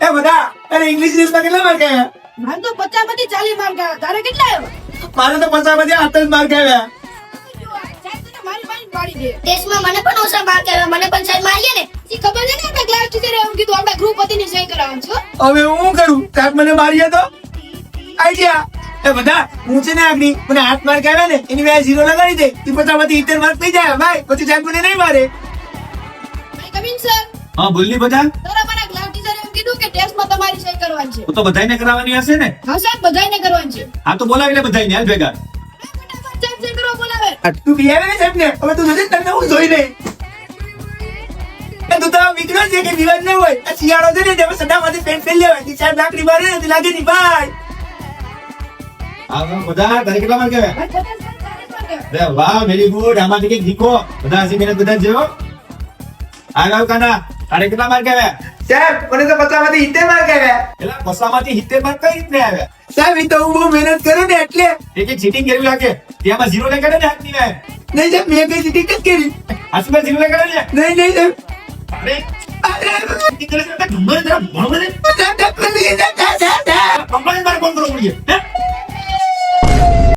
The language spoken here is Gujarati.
એ બધા અરે ઇંગ્લિશ ન્યૂઝમાં કેટલા માર્ક આવ્યા? મારે તો 50 માંથી 40 માર્ક આવ્યા. તારે કેટલા આવ્યા? મારે તો 50 માંથી 8 જ માર્ક આવ્યા. સાહેબ તને મારી બાઈ પાડી દે. ટેસ્ટમાં મને પણ ઓછા માર્ક આવ્યા. મને પણ સાહેબ મારીએ ને. ઈ ખબર છે ને આપણે ક્લાસ ટીચરે એમ કીધું આપણે ગ્રુપ વતીની સહી કરાવવાનું છે. હવે હું કરું? સાહેબ મને મારીએ તો આઈડિયા. એ બધા હું છે ને આગળ મને 8 માર્ક આવ્યા ને એની મેં 0 લગાડી દે. એ 50 માંથી 70 માર્ક થઈ જાય ભાઈ. પછી સાહેબ મને નહીં મારે. ભાઈ કમિંગ સર, હા બોલની બધા તારા મારા ક્લાસ ટીચરે એમ કીધું કે ટેસ્ટમાં તમારી સહી કરવાની છે. હું તો બધાયને કરાવવાની હશે ને. હા સાહેબ બધાયને કરવાની છે. હા તો બોલાવી લે બધાયને હાલ ભેગા. ફટાફટ સાહેબ સહી કરવા બોલાવે. તું બિહારે ને સાહેબ ને હવે તું નથી તને હું જોઈ નહીં. તું તો વિગ્રહ છે કે વિવાદ ન હોય. આ શિયાળો છે ને તેમાં સડામાંથી પેન્ટ પહેરી લેવાય. તી સાહેબ લાકડી મારે ને લાગે નહીં ભાઈ. હા બધા તારે કેટલા માર્ક આવ્યા? ભાઈ 50 માંથી 40 માર્ક આવ્યા. અરે વાહ વેરી ગુડ. આમાંથી કંઈક શીખો. બધા હસી મહેનત બધા જેવો. આગળ કાના તારે કેટલા માર્ક આવ્યા? સાહેબ મને તો 50 માંથી 70 માર્ક આવ્યા. પેલા બસામાંથી 70 માર્ક કઈ રીતને આવ્યા? સાહેબ એ તો હું બહુ મહેનત કરું ને એટલે. એક ચીટિંગ કર્યું લાગે. તેમાં 0 લગાડે ને હાથની મેં. નહીં સાહેબ મેં કઈ ચીટિંગ નથી કરી. હાથમાં 0 લગાડે ને. નહીં નહીં સાહેબ. અરે અરે ચીટિંગ કરે છે. ગમે તે ભણો ને. સાહેબ, સાહેબ, સાહેબ, સાહેબ, સાહેબ. કમ્પ્લેન મારે કોણ કરવું પડે? હે?